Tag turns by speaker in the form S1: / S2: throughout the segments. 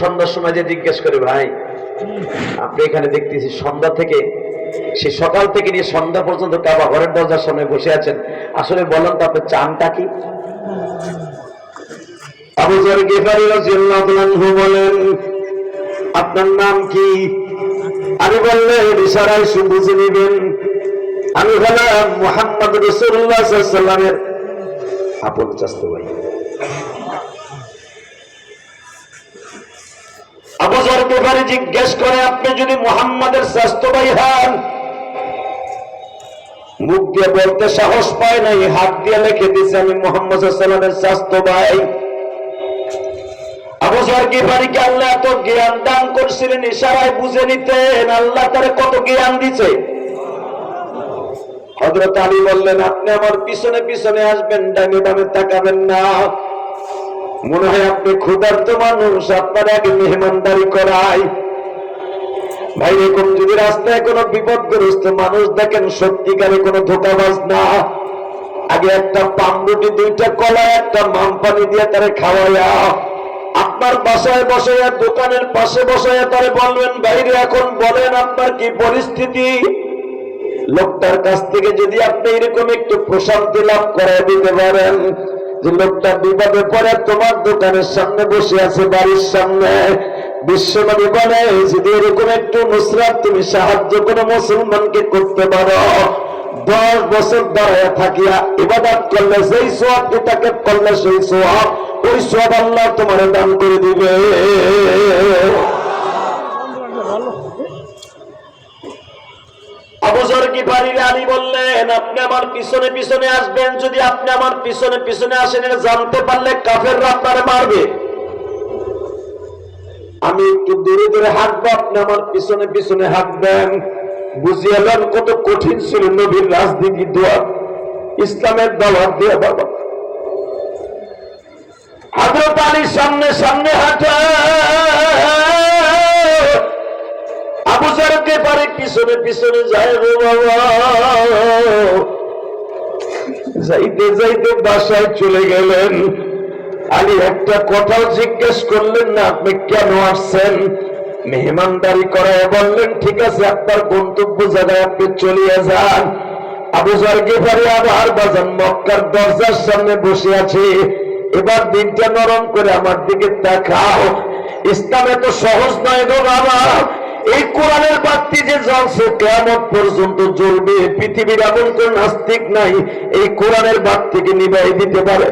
S1: সন্ধ্যার সময় যে জিজ্ঞেস করে, ভাই আপনি এখানে দেখতেছি সন্ধ্যা থেকে সে সকাল থেকে নিয়ে সন্ধ্যা পর্যন্ত কাবা ঘরের দরজার সামনে বসে আছেন, আসলে বলেন তো আপনার চানটা কি? আবু যর গিফারী রাদিয়াল্লাহু আনহু বলেন, আপনার নাম কি? আমি বললেন, ইশারায় বুঝে নিবেন আমি হলাম মুহাম্মদ রাসূলুল্লাহ সাল্লাল্লাহু আলাইহি ওয়াসাল্লামের আপন চাচতো ভাই। আবু যর গিফারী জিজ্ঞেস করে, আপনি যদি মুহাম্মাদের চাচতো ভাই হন, মুখ দিয়ে বলতে সাহস পায় নাই, হাত দিয়ে লিখে দিয়েছে আমি মুহাম্মদ সাল্লাল্লাহু আলাইহি ওয়াসাল্লামের চাচতো ভাই। আবু যর গিফারীকে আল্লাহ এত জ্ঞান দান করছিলেন, ইশারায় বুঝে নিতেন আল্লাহ তারে কত জ্ঞান দিয়েছে। হযরত আলী বললেন, আপনি আমার পিছনে পিছনে আসবেন, ডানে বামে তাকাবেন না। মনে হয় আপনি ক্ষুধার্ত মানুষ, আপনার আগে মেহমানদারি করাই। ভাই এরকম যদি রাস্তায় কোনো বিপদগ্রস্ত মানুষ দেখেন, সত্যিকারে কোনো ধোঁকাবাজ না, আগে একটা পামরুটি, দুইটা কলা, একটা মাম পানি দিয়ে তারে খাওয়াইয়া আপনার বাসায় বসাইয়া, দোকানের পাশে বসাইয়া তারে বলবেন, বাইরে এখন বলেন আপনার কি পরিস্থিতি। লোকটার কাছ থেকে যদি আপনি এরকম একটু প্রশান্তি লাভ করে দিতে পারেন যে লোকটা বিপদে পড়ে তোমার দোকানের সামনে বসে আছে, বাড়ির সামনে, বিশ্বনবী বলে যদি এরকম একটু নুসরাত তুমি সাহায্য কোনো মুসলমানকে করতে পারো, 10 বছর দাঁড়ায় থাকিয়া ইবাদত করলে যেই সওয়াবটি তাকে করলে সেই সওয়াব, ওই সওয়াব আল্লাহ তোমার দান করে দিবে। আবু যর গিফারী আলী বললেন, আপনি আমার পিছনে পিছনে আসবেন, যদি আপনি আমার পিছনে পিছনে আসেন এটা জানতে পারলে কাফেররা আপনারে মারবে। আমি একটু দূরে দূরে হাঁটবো, আপনি আমার পিছনে পিছনে হাঁটবেন। বুঝিয়ে নেন কত কঠিন ছিল নবীর রাজনীতি দোয়া, ইসলামের দাওয়াত দেওয়া। বাবা হযরত আলীর সামনে সামনে হাঁটে, আবু যর গিফারী পিছনে পিছনে যায়। গো বাবা, যাইতে যাইতে বাসায় চলে গেলেন। আলী একটা কথাও জিজ্ঞেস করলেন না, আপনি কেন আসছেন? মেহমানদারি করায় বললেন, ঠিক আছে আপনার গন্তব্য জায়গায় আপনি চলিয়ে যান। আবু যর গিফারী আবার বাজান মক্কার দরজার সামনে বসে আছে। এবার দিনটা নরম করে আমার দিকে তাকাও, ইসলাম এত সহজ নয় গো বাবা। এই কোরআনের বাতি যে জ্বলছে কিয়ামত পর্যন্ত জ্বলবে, পৃথিবীর এমন কোন নাস্তিক নাই এই কোরআনের বাতিকে নিভাই দিতে পারে।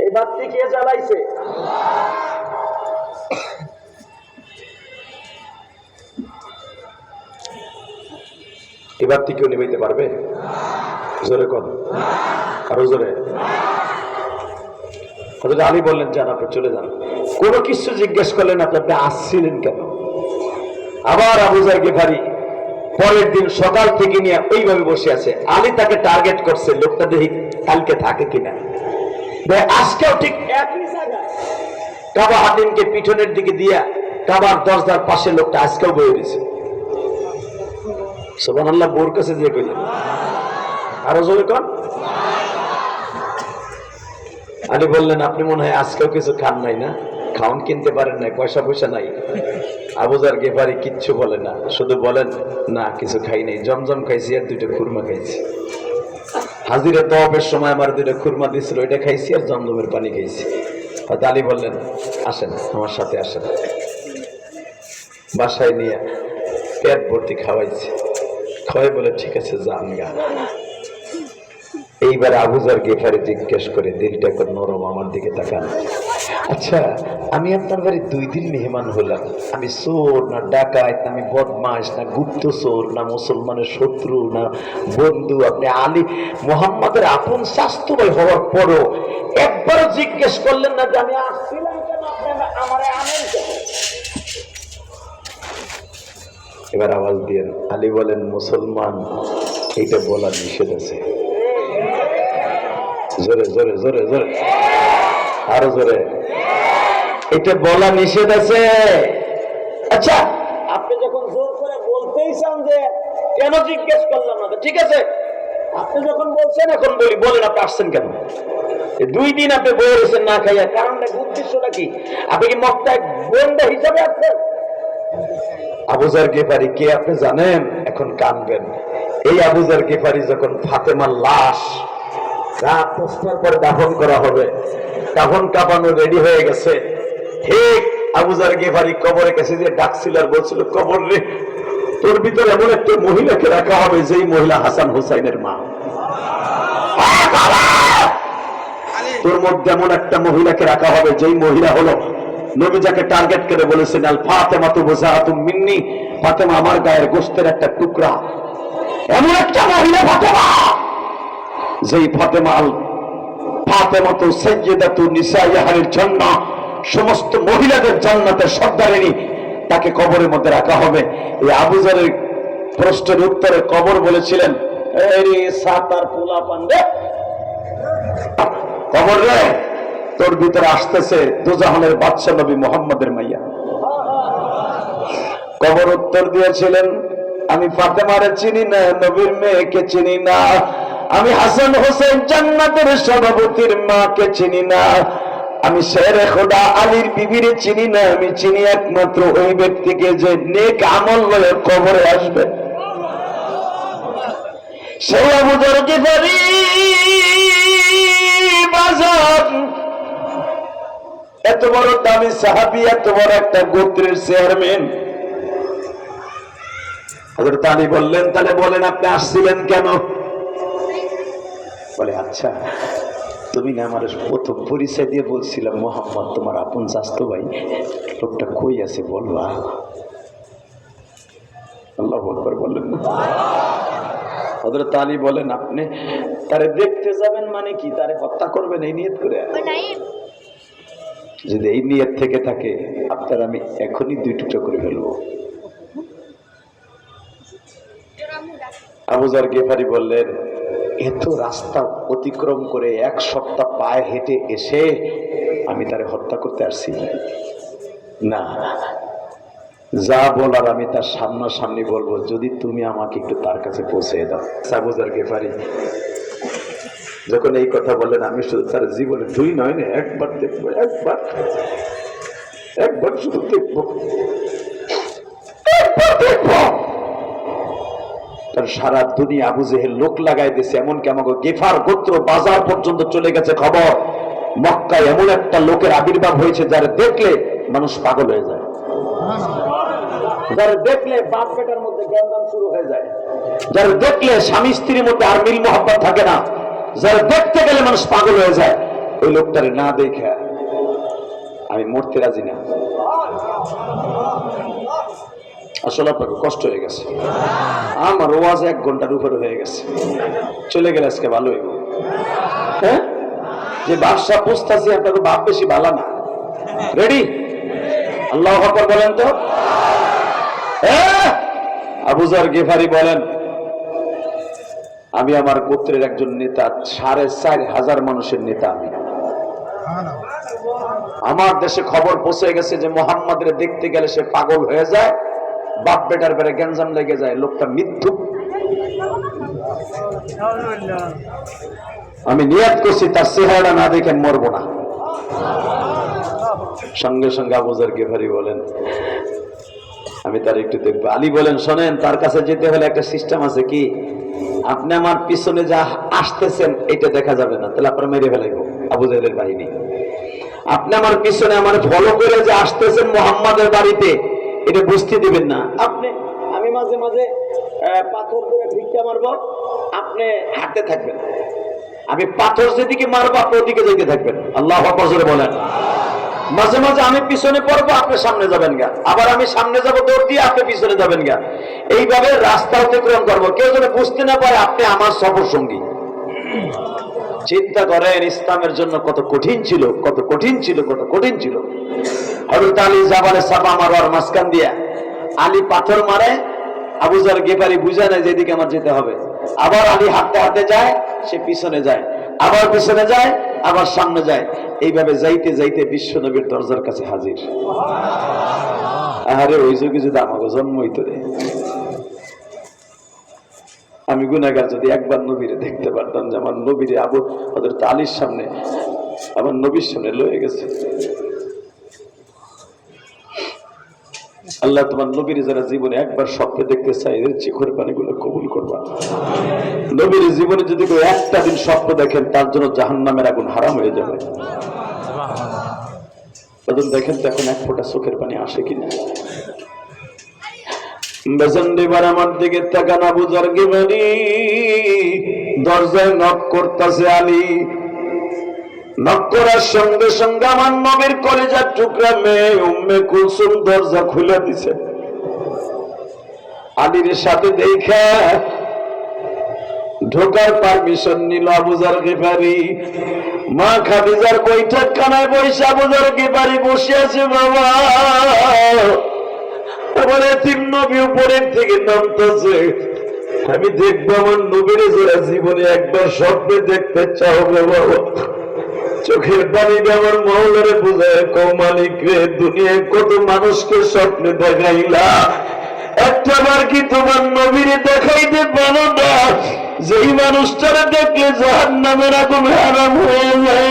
S1: এই বাতি কে জ্বালাইছে? এই বাতি কেউ নিভাইতে পারবে? জোরে কর, আরো জোরে। হযরত আলী বললেন, যান আপনি চলে যান। কোনো কিছু জিজ্ঞেস করলেন আপনি আসছিলেন কেন? আবার আবু যর গিফারী পরের দিন সকাল থেকে নিয়ে ওইভাবে বসে আছে। আলী তাকে টার্গেট করছে, লোকটা দেখি কালকে থাকে কিনা। আজকেও ঠিক একই জায়গায় কাবা হাতিমকে পিছনের দিকে দিয়া কাবার দরজার পাশে লোকটা আজকেও বয়ে দিয়েছে। সুবহানাল্লাহ, বোর কাছে যে কইলেন, আরো জোরে কর। আলী বললেন, আপনি মনে হয় আজকেও কিছু খান নাই না, খাওয়ান কিনতে পারেন নাই, পয়সা পয়সা নাই। আবু যর গিফারী কিচ্ছু বলে না, শুধু বলেন, না কিছু খাই নাই, জমজম খাইছি আর 2টা খুরমা খাইছি। হাজিরা তওয়াফের সময় আমার 2টা খুরমা দিছিল, ওইটা খাইছি আর জমজমের পানি খাইছি। হয়তো আলী বললেন, আসেন আমার সাথে আসেন। বাসায় নিয়ে পেট ভর্তি খাওয়াইছে, খাওয়াই বলে ঠিক আছে যান গা। এইবার আবু যর গিফারী জিজ্ঞেস করে, দিলটা একটু নরম, আমার দিকে তাকান। আচ্ছা, আমি আপনার বাড়ি 2 দিন মেহমান হলাম, আমি চোর না ডাকাত, আমি বদমাশ না গুপ্ত চোর, না মুসলমানের শত্রু, না বন্ধু। আপনি আলী মুহাম্মাদের আপন চাচতো ভাই হওয়ার পরও একবারও জিজ্ঞেস করলেন না যে আমি আসছিলাম কেন, আপনি আমারে আনেন কেন? এবার আওয়াজ দিয়েন। আলী বলেন, মুসলমান এইটা বলা নিষেধ আছে। জোরে জোরে জোরে জোরে, আরো জোরে। এটা বলা নিষেধ আছে। আচ্ছা, আপনি যখন জোর করে বলতেই চান যে কেন জিজ্ঞেস করলাম না, ঠিক আছে আপনি যখন বলছেন এখন বলি, বলেন আপনি আসছেন কেন? 2 দিন আপনি বয়ে রয়েছেন না খাইয়া, কারণটা উদ্দেশ্যটা কি? আপনি কি মক্কায় গোয়েন্দা হিসাবে আসছেন? আবু যার গিফারি কে আপনি জানেন? এখন কানবেন। এই আবু যার গিফারি যখন ফাতেমার লাশ রাত 10টার পরে দাফন করা হবে, দাফন কাঁপানো রেডি হয়ে গেছে, ঠিক আবু যার গিফারি কবরের কাছে যে ডাকছিল আর বলছিল, কবর রে, তোর ভিতরে এমন একটা মহিলাকে রাখা হবে যেই মহিলা হাসান হুসাইনের মা। তোর মধ্যে এমন একটা মহিলাকে রাখা হবে যেই মহিলা হলো নবী যাকে টার্গেট করে বলেছেন, আল ফাতেমাতু বুযাআতুম মিন্নি, ফাতেমা আমার গায়ের গোশতের একটা টুকরা। এমন একটা মহিলা ফাতেমা, যেই ফাতেমা আল ফাতেমাতু সাইয়্যিদাতু নিসাই আহলিল জান্নাহ, সমস্ত মহিলাদের জান্নাতের সর্দারিনী, তাকে কবরের মধ্যে রাখা হবে। এই আবু যারের প্রশ্নের উত্তরে কবর বলেছিলেন, এই সাতার পোলা পান্ডে, কবর রে, তোর ভিতরে আসতেছে দুজাহানের বাদশা নবী মুহাম্মদের মাইয়া। কবর উত্তর দিয়েছিলেন, আমি ফাতেমারে চিনি না, নবীর মেয়েকে চিনি না, আমি হাসান হোসেন জান্নাতের সভাপতির মাকে চিনি না, আমি শেরে খোদা আলীর বিবিরে চিনি না, আমি চিনি একমাত্র ওই ব্যক্তিকে যে নেক আমল লয়ে কবরে আসবে, সেই আবু যার গিফারি। এত বড় দামি সাহাবী, এত বড় একটা গোত্রের চেয়ারম্যান। হযরত আলী বললেন, তাহলে বলেন আপনি আসছিলেন কেন? বলে, আচ্ছা তুমি না আমার প্রথম পরিচয় দিয়ে বলছিলাম মোহাম্মদ তোমার আপন চাচতো ভাই, লোকটা কই আছে বলবা? আল্লাহু আকবার বললেন না? হযরত আলী বলেন, আপনি তারে দেখতে যাবেন মানে কি? তারে হত্যা করবেন এই নিয়ত করে? যদি এই নিয়ত থেকে থাকে, আপনার আমি এখনই 2 টুকরা করে ফেলবো। আবু যার গিফারি বললেন, এত রাস্তা অতিক্রম করে 1 সপ্তাহ পায়ে হেঁটে এসে আমি তারে হত্যা করতে আসছি না, যা বলার আমি তার সামনাসামনি বলবো, যদি তুমি আমাকে একটু তার কাছে পৌঁছে দাও। আবু যার গিফারি যখন এই কথা বললেন, আমি শুধু তার জীবনে 2 নয় না, একবার দেখবো, একবার শুধু দেখবো, তার সারা দুনিয়া আবু জেহেল লোক লাগাই দিয়েছে, এমনকি আমাকে গিফার গোত্র বাজার পর্যন্ত চলে গেছে খবর, মক্কায় এমন একটা লোকের আবির্ভাব হয়েছে যার দেখলে মানুষ পাগল হয়ে যায়, যার দেখলে বাপ বেটার মধ্যে জ্ঞানদান শুরু হয়ে যায়, যার দেখলে স্বামী স্ত্রীর মধ্যে আর মিল মহব্বত থাকে না, যারা দেখতে গেলে মানুষ পাগল হয়ে যায়, ওই লোকটারে না দেখে আমি মরতে রাজি না। আসলে আপনাকে কষ্ট হয়ে গেছে, আমার ওয়াজ 1 ঘন্টার উপরে হয়ে গেছে, চলে গেলে আজকে ভালো হইব। হ্যাঁ, যে বাদশা পুছতাছি আপনাকে বাপ বেশি ভালো না। রেডি? আল্লাহু আকবার বলেন তো। আবু যার গিফারি বলেন, আমি আমার গোত্রের একজন নেতা, 4,500 মানুষের নেতা আমি। আমার দেশে খবর পৌঁছে গেছে যে মুহাম্মাদের দেখতে গেলে সে পাগল হয়ে যায়, বাপ বেটার বেড়ে গ্যাঞ্জাম লেগে যায়, লোকটা মৃত্যু। আমি নিয়ত করছি তার চেহারা না দেখে মরবো না। সঙ্গে সঙ্গে আবু যার গিফারি বলেন, আমি তার একটু দেখবো। আলী বলেন, শোনেন, তার কাছে যেতে হলে একটা সিস্টেম আছে, কি আপনি আমার পিছনে যা আসতেছেন এটা দেখা যাবে না, তাহলে আপনারা মেরে ফেলাইব আবু জেহেলের বাহিনী। আপনি আমার পিছনে আমার ফলো করে যে আসতেছেন মুহাম্মাদের বাড়িতে, এটা বুঝতে দিবেন না। আমি মাঝে মাঝে পাথর ধরে ভিক্ষা মারবো, আপনি হাঁটতে থাকবেন, আমি পাথর যেদিকে মারবো আপনি ওদিকে যেতে থাকবেন। আল্লাহু আকবার জোরে বলেন। মাঝে মাঝে আমি পিছনে পড়বো, আপনি সামনে যাবেন গা, আবার আমি সামনে যাবো দৌড় দিয়ে, আপনি পিছনে যাবেন গা, এইভাবে রাস্তা অতিক্রম করবো, কেউ যেন বুঝতে না পারে আপনি আমার সফর সঙ্গী। চিন্তা করেন ইসলামের জন্য কত কঠিন ছিল, কত কঠিন ছিল, কত কঠিন ছিল। হযরত আলী জাবালে সাফা মারওয়ার মাঝখান দিয়া, আলী পাথর মারে, আবু যার গিফারি বুঝে নেয় যেদিকে আমার যেতে হবে, আবার আলী হাঁটতে হাঁটতে যায়, সে পিছনে যায়, আবার পিছনে যায়, আবার সামনে যায়, এইভাবে যাইতে যাইতে বিশ্ব নবীর দরজার কাছে হাজির। আরে ওই যুগে যদি আমাকে জন্ম হইতো রে, আমি গুনাহগার যদি একবার নবীরে দেখতে পারতাম যে আমার নবীরে আবু হযরত আলীর সামনে আমার নবীর সামনে লয়ে গেছে। আল্লাহ তোমার নবীর যারা জীবনে একবার স্বপ্নে দেখতে চাই এদের চোখের পানিগুলো কবুল করবা। নবীর জীবনে যদি কেউ একটা দিন স্বপ্ন দেখেন তার জন্য জাহান্নামের আগুন হারাম হয়ে যাবে। দেখেন তো এখন এক ফোঁটা চোখের পানি আসে কিনা। বেজন্ডিবার আমার দিকে তাকান, আবু যর গিফারি দরজায় নক করতেছে আলী। নক করার সঙ্গে সঙ্গে আমার নবীর কলিজার টুকরা মেয়ে উম্মে কুলসুম দরজা খুলে দিছে। আলীর সাথে দেখা ঢোকার পারমিশন নিল আবু যর গিফারি। মা খাদিজার বৈঠক খানায় বসে আবু যর গিফারি বসে আছে। বাবা আমার এতিম নবী উপরের থেকে নামতেছে, আমি দেখবো আমার নবীর যারা জীবনে একবার স্বপ্নে দেখতে চাও বাবা। চোখের পানিতে আমার মহলারে বুঝায় কও মালিক রে, দুনিয়ায় কত মানুষকে স্বপ্নে দেখাইলা, একটা বার কি তোমার নবীরে দেখাইতে পারো না? যেই মানুষটারে দেখলে জাহান্নামের আগুন হারাম হয়ে যায়।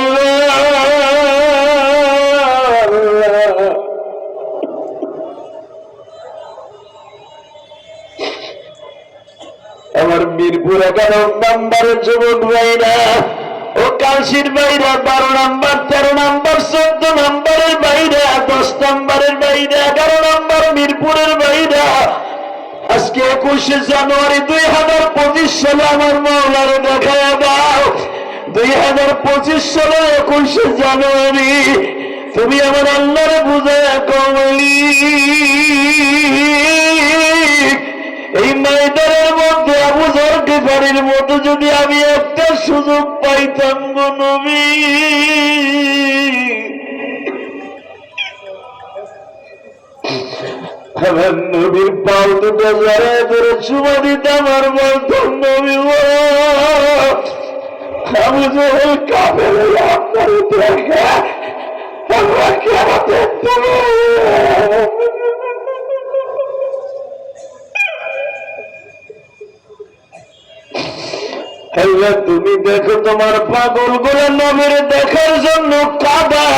S1: আমার মিরপুর 11 নম্বরের যুবক ভাইরা ও কাশির বাইরা, 12 নম্বর 13 নম্বর 14 নম্বরের বাইরা, 10 নম্বরের বাইরা, 11 নম্বর মিরপুরের বাইরা, আজকে 21 জানুয়ারি 2025 সালে আমার মওলারে দেখায় দাও। 2025 সালে 21 জানুয়ারি তুমি আমার আল্লাহরে বুঝায় কমলি এই ময়দানের মধ্যে আবু যর গিফারির মতো যদি আমি একটা সুযোগ পাইতাম গো নবী, আমার নবীর পাও দুটো জড়ায় ধরে চুমা দিতাম আর বলতাম নবী আবু যর কাফের আপনার দেখে আমরা কেন দেখতে তুমি দেখো তোমার পাগল গুলো নবীরে দেখার জন্য কাঁদা।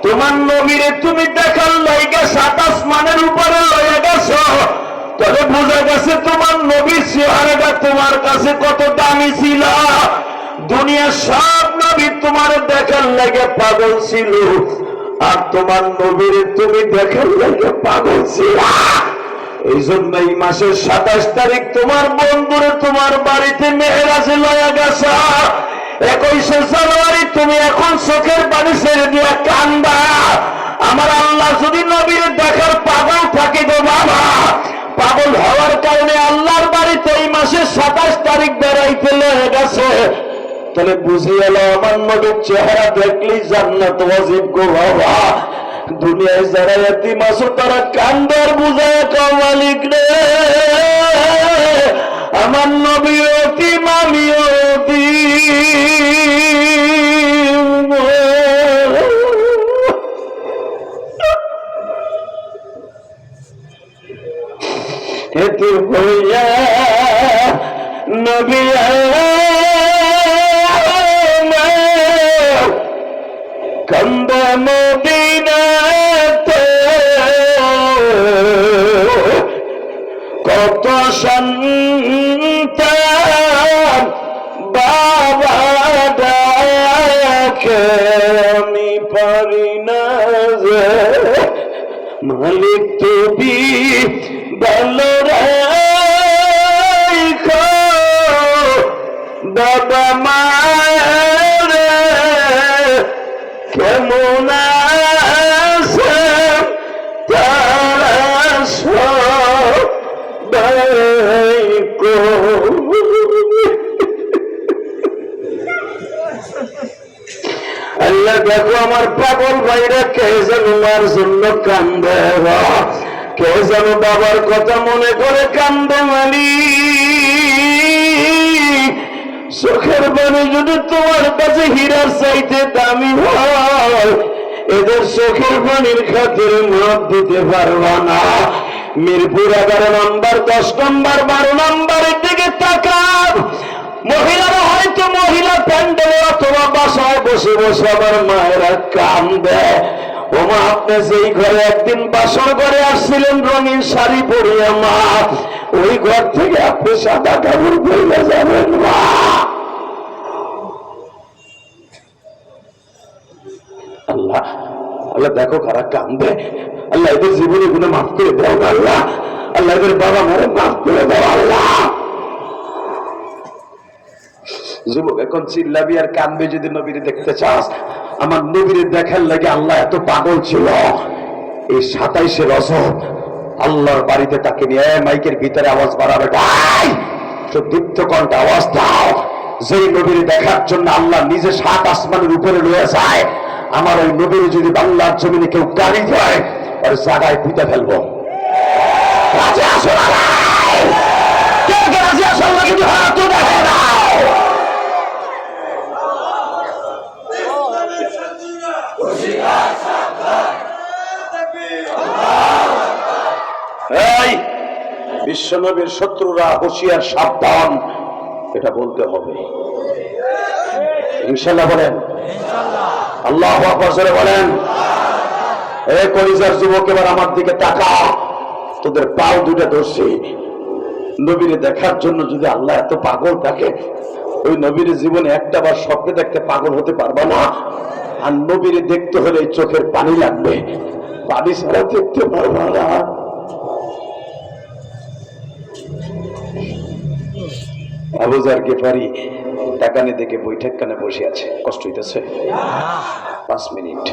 S1: তোমার নবীরে তুমি দেখার লাইগা 7 আসমানের উপরে লয়ে গেছো, তবে বোঝা গেছে তোমার নবীর চেহারাটা তোমার কাছে কত দামি ছিল। দুনিয়ার সব নবী তোমার দেখার লাগে পাগল ছিল, আর তোমার নবীরে তুমি দেখার লাগে পাগল ছিল। এই জন্য এই মাসের 27 তারিখ তোমার বন্ধুরে তোমার বাড়িতে মেহরাজে লয়া গেছে। 21 জানুয়ারি তুমি এখন চোখের পানি ছেড়ে দিয়ে কান্দা। আমার আল্লাহ যদি নবীর দেখার পাগল থাকে গো বাবা, পাগল হওয়ার কারণে আল্লাহর বাড়িতে এই মাসের 27 তারিখ বেড়াইতে লয়ে গেছে, তাহলে বুঝে গেল আমার নবীর চেহারা দেখলেই জান্নাত ওয়াজিব গো বাবা। দুনিয়ায় যারা এতিম আছে তারা কান্দার বুঝায় কও মালিক রে, আমার নবী এতিম আমিও এতিম। এতিম হইয়া নবী কান্দা মদিনাতে, কত সন্তান বাবা ডাকে আমি পারি না যে, মালিক তুমি ভালো রাখো বাবা মায়ের কেমন আছে তারা সবাই কো। আল্লাহ দেখো আমার পাগল ভাইরা কে যেন মার জন্য কান্দে, কে যেন বাবার কথা মনে করে কান্দে। মানি চোখের পানি যদি তোমার কাছে হীরার চাইতে দামি হয়, এদের চোখের পানির খাতিরে মাপ দিতে পারবা না। মিরপুর 11 নম্বর, 10 নম্বর, 12 নম্বরের দিকে তাকান। মহিলারা হয়তো মহিলা প্যান্ডেলে অথবা বাসায় বসে বসে আমার মায়েরা কান্দে। ওমা, আপনি যেই ঘরে একদিন বাসর ঘরে আসছিলেন রঙিন শাড়ি পরিয়া মা, ওই ঘর থেকে আপনি সাদা কাপড় পরে যাবেন মা। আল্লাহ আল্লাহ, দেখো কারা কান্দে। আল্লাহ এদের জীবনে গুলো মাফ করে দাও আল্লাহ। আল্লাহ এদের বাবা মারে মাফ করে দাও আল্লাহ। যুবক এখন চিল্লাবি আর কানবে যদি নবীরে দেখতে চাস। আমার নবীরে দেখার লাগে আল্লাহ এত পাগল ছিল। এই 27শে রজব আল্লাহর বাড়িতে তাকে নিয়ে মাইকের ভিতরে আওয়াজ বাড়াবে, তো দীপ্ত কণ্ঠে আওয়াজ দাও। যেই নবীরে দেখার জন্য আল্লাহ নিজে 7 আসমানের উপরে রয়ে যায়, আমার ওই নবীর যদি বাংলার জমিনে কেউ গাড়ি দেয় আর জায়গায় পুঁতে ফেলবো। রাজি আসো না? কে কে রাজি আসো? আল্লাহ যদি হাত দেখে দাও। এই বিশ্বনবীর শত্রুরা হুঁশিয়ার, সাবধান, এটা বলতে হবে ইনশাআল্লাহ। বলেন আল্লাহু আকবার জোরে বলেন। এ কলিজার যুবক, এবার আমার দিকে তাকা। তোদের পাও দুটো ধরছি। নবীরে দেখার জন্য যদি আল্লাহ এত পাগল থাকে, ওই নবীর জীবনে একটা বার স্বপ্নে দেখতে পাগল হতে পারবা না। আর নবীরে দেখতে হলে চোখের পানি লাগবে, পানি ছাড়া দেখতে পারবা না। আবু যার গিফারি তাকানে দেখে বৈঠক কানে বসে আছে। কষ্ট হইতেছে? 5 মিনিট।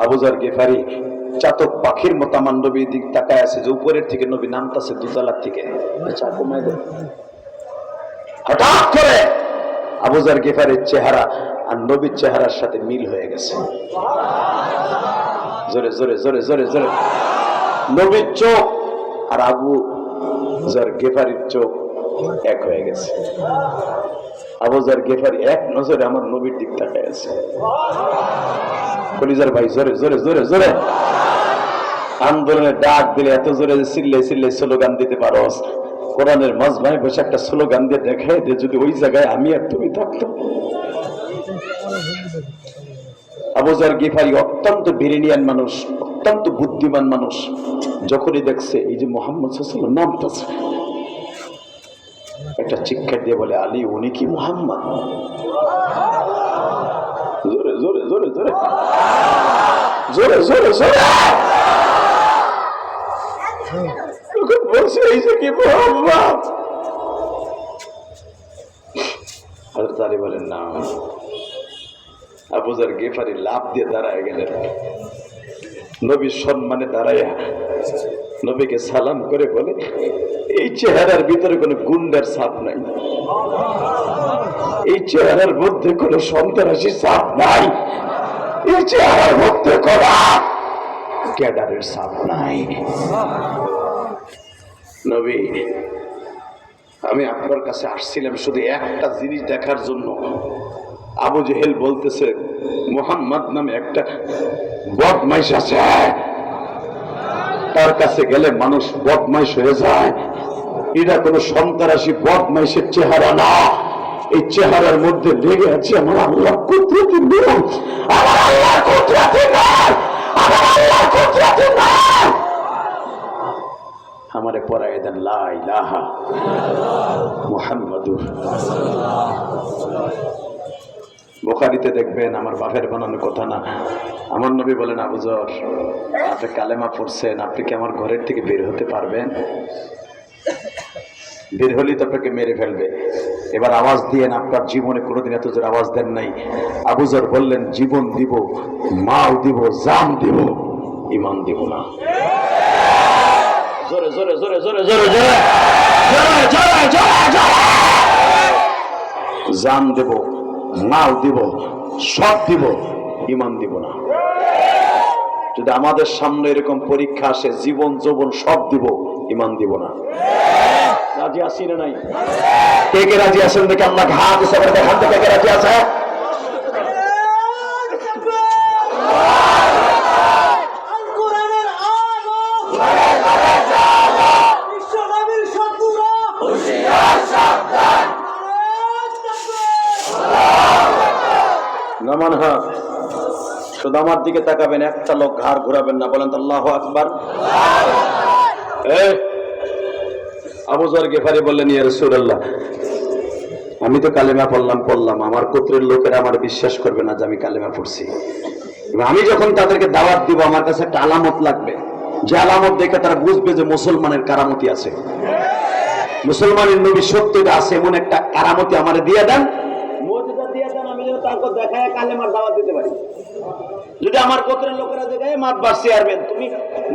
S1: আবু যার গিফারি চাতক পাখির মতো আমার নবীর দিক তাকায় আছে, যে উপরের থেকে নবী নামতাছে দুতলার থেকে। হঠাৎ করে আবু যার গিফারির চেহারা আর নবীর চেহারার সাথে মিল হয়ে গেছে। জোরে জোরে জোরে জোরে জোরে। নবীর চোখ আর আবু যার গিফারির চোখ এক হয়ে গেছে। আবু যার গিফারি এক নজরে আমার নবীর দিক তাকায় আছে। কলিজার ভাই, জোরে জোরে জোরে জোরে। আন্দোলনের ডাক দিলে এত জোরে চিল্লে চিল্লে স্লোগান দিতে পারো। কোরআনের মাঝখানে বসে একটা স্লোগান দিয়ে দেখায় যে যদি ওই জায়গায় আমি আর তুমি থাকতাম। আবু যার গিফারি অত্যন্ত ব্রিলিয়ান্ট মানুষ, অত্যন্ত বুদ্ধিমান মানুষ। যখনই দেখছে এই যে মুহাম্মদ সাল্লাল্লাহু আলাইহি ওয়াসাল্লাম নামতাছে, একটা চিৎকার দিয়ে বলে, আলী উনি কি মুহাম্মদ? জোরে জোরে জোরে জোরে জোরে জোরে জোরে বলছে, এই যে কি মুহাম্মদ? হযরত আলী বলেন না। আবু যার গিফারি লাফ দিয়ে দাঁড়ায় গেলেন, নবীর সম্মানে দাঁড়াইয়া নবীকে সালাম করে বলে, এই চেহারার ভিতরে কোনো গুন্ডার ছাপ নাই, এই চেহারার মধ্যে কোনো সন্ত্রাসী ছাপ নাই, এই চেহারার মধ্যে কোনো ক্যাডারের ছাপ নাই। নবী, আমি আপনার কাছে আসছিলাম শুধু একটা জিনিস দেখার জন্য। আবু জেহেল বলতেছে মুহাম্মদ নামে একটা বদমাইশ আছে, তার কাছে গেলে মানুষ বদমাইশ হয়ে যায়। এটা কোনো সন্ত্রাসী বদমাইশের চেহারা না, এই চেহারার মধ্যে লেগে আছে আমার আল্লাহ কুদরতি নূর, আমার আল্লাহ কুদরতি নূর, আমার আল্লাহ কুদরতি নূর। আমারে পড়ায় দেন লা ইলাহা মুহাম্মাদুর। বুখারীতে দেখবেন, আমার বাপের বানানো কথা না, আমার নবী বলেন, আবু যর আপনি কালেমা পড়ছেন, আপনি কি আমার ঘরের থেকে বের হতে পারবেন? বের হলেই তো আপনাকে মেরে ফেলবে। এবার আওয়াজ দিয়েন, আপনার জীবনে কোনোদিন এত জোর আওয়াজ দেন নাই। আবু যর বললেন, জীবন দিব, মাল দিব, জান দিব, ঈমান দিব না। জোরে জোরে জোরে জোরে জোরে জোরে জোরে জোরে জোরে। জান দেব, মাল দিব, সব দিব, ঈমান দিব না। যদি আমাদের সামনে এরকম পরীক্ষা আসে, জীবন যৌবন সব দিব, ঈমান দিব না। রাজি আছি না নাই? কে কে রাজি আছেন দেখে আল্লাহ হাত হিসাবে দেখান থেকে কে রাজি আছে?
S2: নামান হ্যাঁ, শুধু আমার দিকে তাকাবেন, একটা লোক ঘাড় ঘোরাবেন না, বলেন তো আল্লাহু আকবার। আবু যর গিফারি বললেন, ইয়া রাসূলুল্লাহ, আমি তো কালেমা পড়লাম, আমার গোত্রের লোকেরা আমার বিশ্বাস করবে না যে আমি কালেমা পড়ছি। আমি যখন তাদেরকে দাওয়াত দিব, আমার কাছে একটা আলামত লাগবে, যে আলামত দেখে তারা বুঝবে যে মুসলমানের কারামতি আছে, মুসলমানের নবী সত্যটা আছে, এমন একটা কারামতি আমারে দিয়ে দেন, মুজিজা দিয়ে দেন, আমি যেন তারপর দেখায় কালেমার দাওয়াত দিতে পারি। যদি আমার গোত্রের লোকেরা দেখায় মাতবার চেয়ারম্যান, তুমি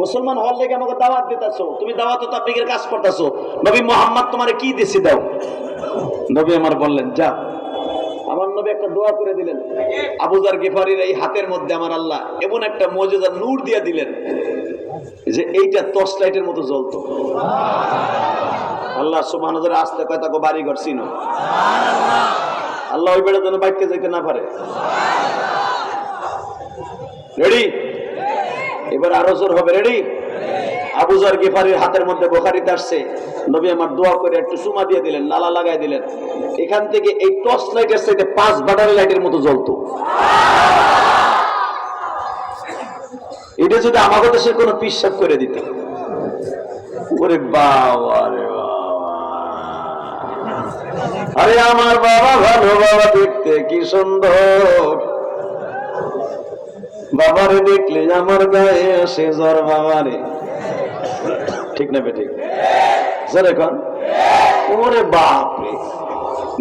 S2: মুসলমান হওয়ার লেগে আমাকে দাওয়াত দিতেছো, তুমি দাওয়াত তাবলীগের কাজ করতেছো, নবী মুহাম্মদ তোমারে কি দিছি দাও। নবী আমার বললেন, যা। আমার নবী একটা দোয়া করে দিলেন, আবু যর গিফারির এই হাতের মধ্যে আমার আল্লাহ এমন একটা মুজিজা নূর দিয়ে দিলেন যে এইটা টর্চ লাইটের মতো জ্বলতো। আল্লাহ সুবহানাহু ওয়া তাআলা আস্তে কয় তাকে বাড়ি ঘর চিনো, আল্লাহ ওই বেড়া যেন বাইতে যাইতে না পারে। রেডি? এবার আরো জোর হবে। রেডি? আবু যর গিফারির হাতের মধ্যে বুখারীতে আসছে, নবী আমার দোয়া করে একটু চুমা দিয়ে দিলেন, লালা লাগাই দিলেন, এখান থেকে এই টর্চ লাইটের সাথে 5 ব্যাটারি লাইটের মতো জ্বলতো। এটা যদি আমাদের দেশের কোন পিসাব করে দিত, ওরে বাবা রে বাবা, আরে আমার বাবা ভালো, বাবা দেখতে কি সুন্দর, বাবারে দেখলে আমার গায়ে আসে জ্বর, বাবারে। ঠিক না বেঠিক? স্যার এখন ওরে বাপ রে,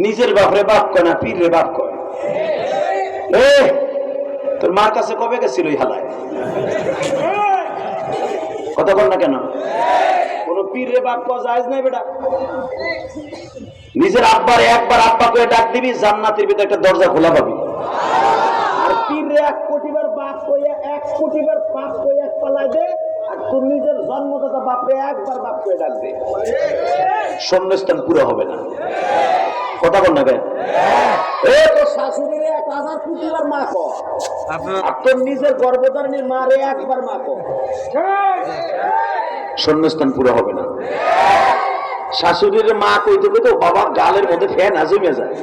S2: নিজের বাপরে বাপ কয় না, পীর রে বাপ কয়। তোর মার কাছে কবে গেছিল ওই হালায়? কথা বল না কেন? কোন পীর রে বাপ কওয়া জায়েজ নাই বেটা। নিজের আব্বার একবার আব্বা করে ডাক দিবি, জান্নাতের ভিতরে একটা দরজা খোলা পাবি। আর পীর রে 1 কোটি বার বাপ কইয়া 1 কোটি বার বাপ কইয়া পালাই দে, আর তোর নিজের জন্মদাতা বাপরে একবার বাপ করে ডাক দে, শূন্যস্থান পুরো হবে না। কথা বল না কেন? তোর শাশুড়িরে 1000 কোটি বার মা কো, আর তোর নিজের গর্ভধারিণীর মারে একবার মা কো, শূন্যস্থান পুরো হবে না। শাশুড়ির মা কইতে কইতে বাবা গালের মধ্যে ফ্যান জমে যায়,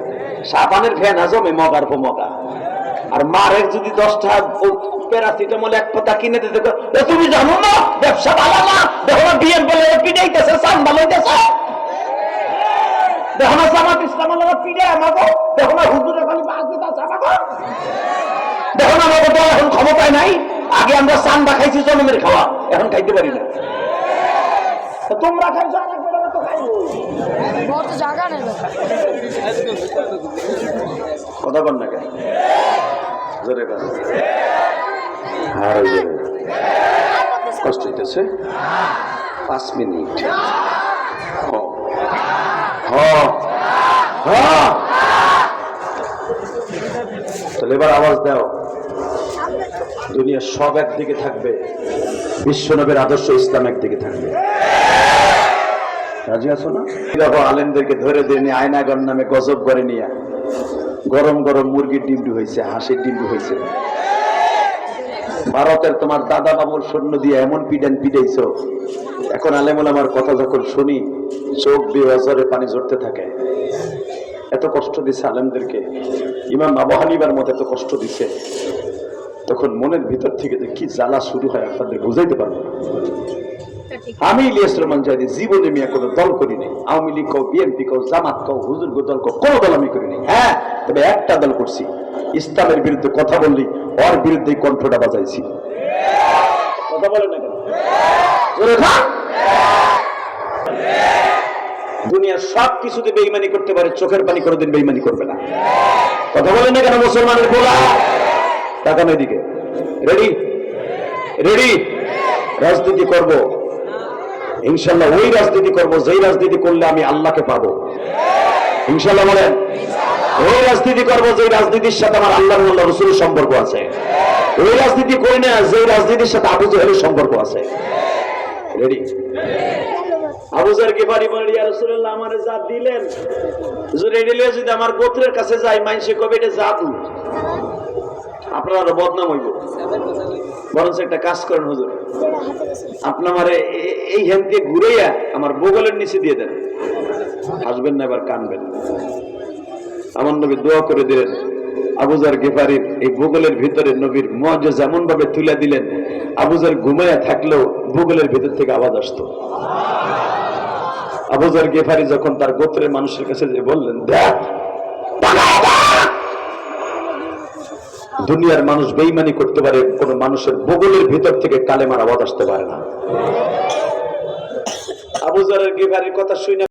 S2: সাবানের ফ্যান জমে মগার পর মগা। আর মারের যদি 10টা প্যারাসিটামল এক পাতা কিনে দিতে, তুমি জানো না ব্যবসা ভালো না, দেখো না বিয়ের বলে পিটাইতেছে, সান ভালো হইতেছে, দেখো না জামাত ইসলাম পিড়ে আমাকে, দেখো না হুজুরে খালি বাস দিতেছে আমাকে, দেখো না আমাকে তো এখন ক্ষমতায় নাই, আগে আমরা চান্দা খাইছি জন্মের খাওয়া, এখন খাইতে পারি না। তোমরা খাইছো আর একবার তো খাইবো, কথা বল না কেন? জোরে কথা, কষ্ট হইতেছে। 5 মিনিট। তাহলে এবার আওয়াজ দাও। দুনিয়া সব একদিকে থাকবে, বিশ্বনবীর আদর্শ ইসলাম একদিকে থাকবে। রাজি আছো না? দেখো আলেমদেরকে ধরে দিয়ে নিয়ে আয়নাগর নামে গজব করে নিয়ে গরম গরম মুরগির ডিমডু হয়েছে, হাঁসের ডিমডু হয়েছে। ভারতের তোমার দাদা বাবুর সৈন্য দিয়ে এমন পিটাইছো, এখন আলেমুল আমার কথা যখন শুনি চোখ দিয়ে অজরে পানি ঝরতে থাকে। এত কষ্ট দিছে আলেমদেরকে, ইমাম আবু হানিফার মতো এত কষ্ট দিছে, তখন মনের ভিতর থেকে যে কি জ্বালা শুরু হয় আপনাদের বুঝাইতে পারবো না। আমি ইলিয়াস রহমান জাহিদি জীবনে মিয়া কোনো দল করি নাই, আওয়ামী লীগ কও, বিএনপি কও, জামাত কও, হুজুর দল কও, কোনো দল আমি করি নাই। হ্যাঁ, তবে একটা দল করছি, ইসলামের বিরুদ্ধে কথা বললি ওর বিরুদ্ধে কণ্ঠটা বাজাইছি। কথা বলেন না কেন? দুনিয়ার সব কিছুতে বেঈমানি করতে পারে, চোখের পানি কোনোদিন বেঈমানি করবে না। কথা বলেন না কেন? মুসলমানের গোলা তাকানো এদিকে। রেডি? রেডি? রাজনীতি করব ইনশাল্লাহ, ওই রাজনীতি করব যেই রাজনীতি করলে আমি আল্লাহকে পাবো। ইনশাল্লাহ বলেন। ওই রাজনীতি করব যেই রাজনীতির সাথে আমার আল্লাহ আল্লাহ রসুলের সম্পর্ক আছে। ওই রাজনীতি করি না যে রাজনীতির সাথে আবু জাহেলের সম্পর্ক আছে। রেডি? আবু যর গিফারি বলে, ইয়া রাসূলুল্লাহ, আমারে যা দিলেন হুজুর, এডিলে যদি আমার গোত্রের কাছে যাই, মানুষে কবে এটা জাদু, আপনার আরো বদনাম হইব। বরঞ্চ একটা কাজ করেন হুজুর, আপনি আমারে এই হ্যান্ড দিয়ে ঘুরাইয়া আমার বগলের নিচে দিয়ে দেন, হাসবেন না, এবার কানবেন। আমার নবী দোয়া করে দিলেন, আবুজার গেফারির এই ভূগোলের ভিতরে নবীর মুআজিজা এমন ভাবে তুলে দিলেন, আবুজার ঘুমায়া থাকলেও ভূগোলের ভিতর থেকে আওয়াজ আসতো। আবুজার গেফারি যখন তার গোত্রের মানুষের কাছে যে বললেন, দেখ দুনিয়ার মানুষ বেঈমানি করতে পারে, কোন মানুষের ভূগোলের ভিতর থেকে কালেমার আওয়াজ আসতে পারে না। আবুজারের গেফারির কথা শুনে